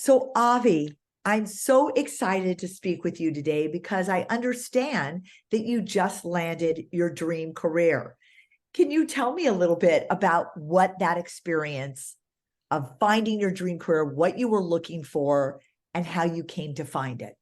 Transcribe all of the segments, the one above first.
So, Avi, I'm so excited to speak with you today because I understand that you just landed your dream career. Can you tell me a little bit about what that experience of finding your dream career, what you were looking for, and how you came to find it?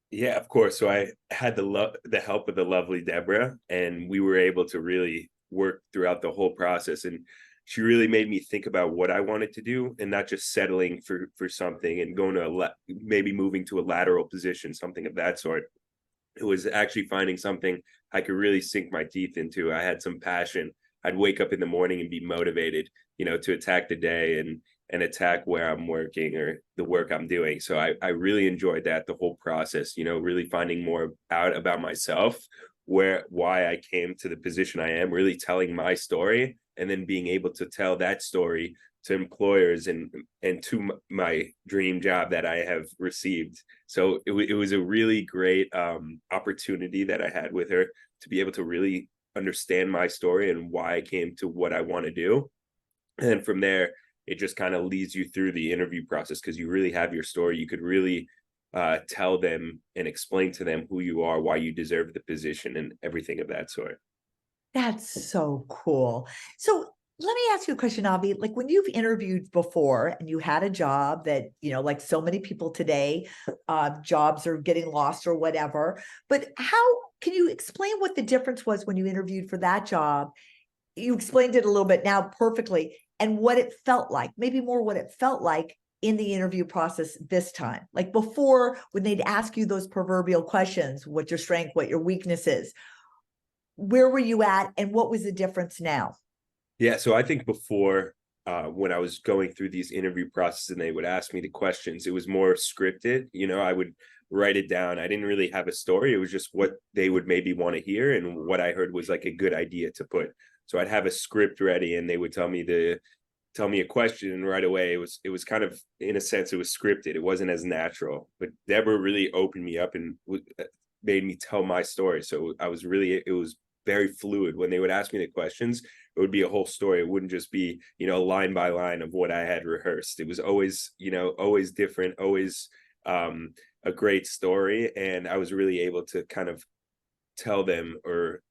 Yeah, of course. So I had the help of the lovely Deborah, and we were able to really work throughout the whole process. And she really made me think about what I wanted to do, and not just settling for something and going to maybe moving to a lateral position, something of that sort. It was actually finding something I could really sink my teeth into. I had some passion. I'd wake up in the morning and be motivated, to attack the day and attack where I'm working or the work I'm doing. So I really enjoyed that, the whole process, really finding more out about myself, why I came to the position I am, really telling my story, and then being able to tell that story to employers and to my dream job that I have received. So it was a really great opportunity that I had with her to be able to really understand my story and why I came to what I want to do. And then from there, it just kind of leads you through the interview process because you really have your story. You could really tell them and explain to them who you are, why you deserve the position, and everything of that sort. That's so cool. So let me ask you a question, Avi. Like when you've interviewed before and you had a job that, like so many people today, jobs are getting lost or whatever. But how can you explain what the difference was when you interviewed for that job? You explained it a little bit now perfectly, and what it felt like, maybe more what it felt like in the interview process this time. Like before, when they'd ask you those proverbial questions, what your strength, what your weakness is, where were you at and what was the difference now? Yeah, so I think before, when I was going through these interview processes and they would ask me the questions, it was more scripted. I would write it down. I didn't really have a story. It was just what they would maybe want to hear, and what I heard was like a good idea to put. So I'd have a script ready, and they would tell me a question, and right away it was kind of, in a sense, it was scripted. It wasn't as natural. But Deborah really opened me up and made me tell my story. So it was very fluid. When they would ask me the questions, it would be a whole story. It wouldn't just be, line by line of what I had rehearsed. It was always, always different, always a great story. And I was really able to kind of tell them, or,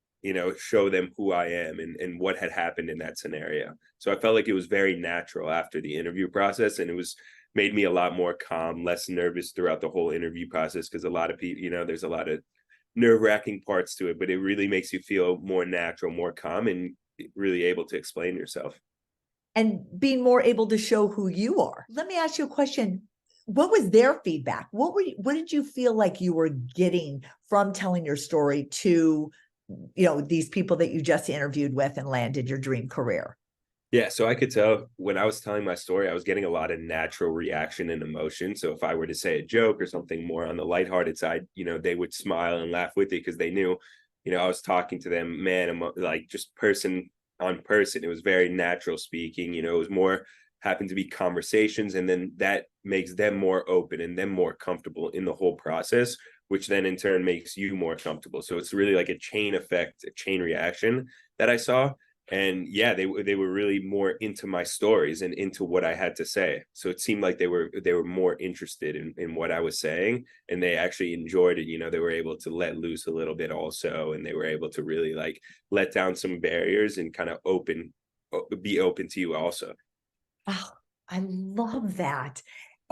show them who I am and what had happened in that scenario. So I felt like it was very natural after the interview process, and it was made me a lot more calm, less nervous throughout the whole interview process, because a lot of people, there's a lot of nerve-wracking parts to it, but it really makes you feel more natural, more calm, and really able to explain yourself. And being more able to show who you are. Let me ask you a question. What was their feedback? What did you feel like you were getting from telling your story to, these people that you just interviewed with and landed your dream career? Yeah, so I could tell when I was telling my story, I was getting a lot of natural reaction and emotion. So if I were to say a joke or something more on the lighthearted side, they would smile and laugh with it because they knew, I was talking to them, man, like just person on person. It was very natural speaking. It was more happened to be conversations, and then that makes them more open and them more comfortable in the whole process, which then in turn makes you more comfortable. So it's really like a chain effect, a chain reaction that I saw. And yeah, they were really more into my stories and into what I had to say. So it seemed like they were more interested in what I was saying, and they actually enjoyed it. They were able to let loose a little bit also, and they were able to really like let down some barriers and kind of be open to you also. Oh, I love that.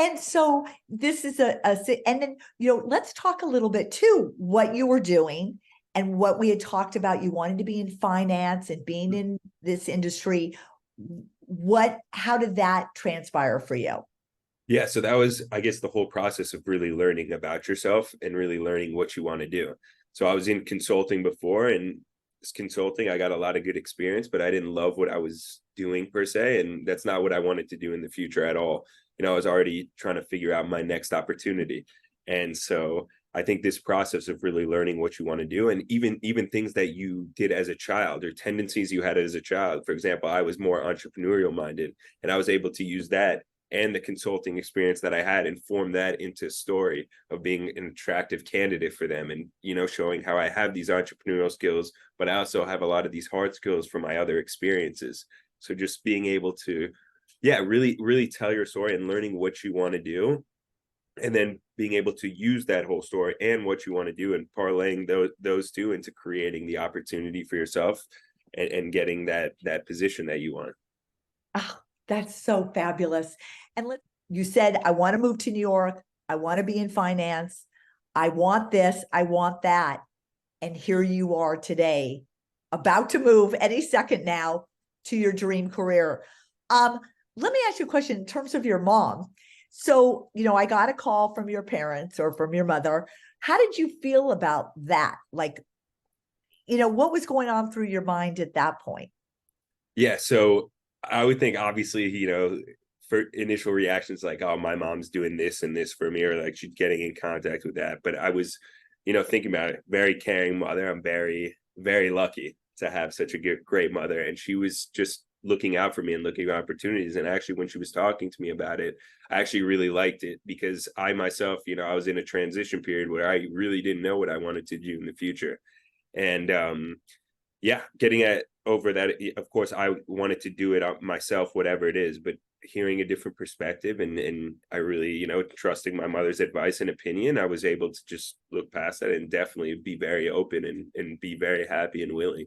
And so this is and then, let's talk a little bit too, what you were doing and what we had talked about. You wanted to be in finance and being in this industry. How did that transpire for you? Yeah, so that was, I guess, the whole process of really learning about yourself and really learning what you want to do. So I was in consulting before, and this consulting, I got a lot of good experience, but I didn't love what I was doing per se, and that's not what I wanted to do in the future at all. I was already trying to figure out my next opportunity. And so I think this process of really learning what you want to do, and even things that you did as a child or tendencies you had as a child. For example, I was more entrepreneurial minded, and I was able to use that and the consulting experience that I had and form that into a story of being an attractive candidate for them, and showing how I have these entrepreneurial skills, but I also have a lot of these hard skills from my other experiences. So just being able to yeah, really tell your story and learning what you want to do, and then being able to use that whole story and what you want to do and parlaying those two into creating the opportunity for yourself, and getting that position that you want. Oh, that's so fabulous. And you said, I want to move to New York. I want to be in finance. I want this. I want that. And here you are today, about to move any second now to your dream career. Um, Let me ask you a question in terms of your mom. So, I got a call from your parents or from your mother. How did you feel about that? Like, what was going on through your mind at that point? Yeah, so I would think obviously, for initial reactions like, oh, my mom's doing this and this for me, or like she's getting in contact with that. But I was, thinking about it, very caring mother. I'm very, very lucky to have such a great mother. And she was just looking out for me and looking at opportunities. And actually, when she was talking to me about it, I actually really liked it because I myself, I was in a transition period where I really didn't know what I wanted to do in the future. And yeah, getting at over that, of course I wanted to do it myself, whatever it is, but hearing a different perspective, and I really, trusting my mother's advice and opinion, I was able to just look past that and definitely be very open, and be very happy and willing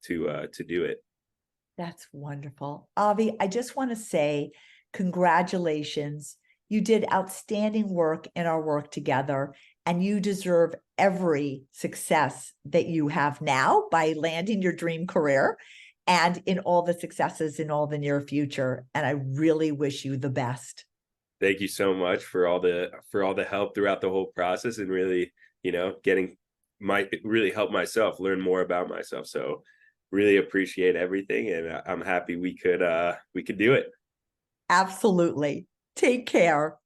to do it. That's wonderful. Avi, I just want to say congratulations. You did outstanding work in our work together, and you deserve every success that you have now by landing your dream career and in all the successes in all the near future. And I really wish you the best. Thank you so much for all the help throughout the whole process, and really, getting my really help myself learn more about myself. So really appreciate everything, and I'm happy we could do it. Absolutely. Take care.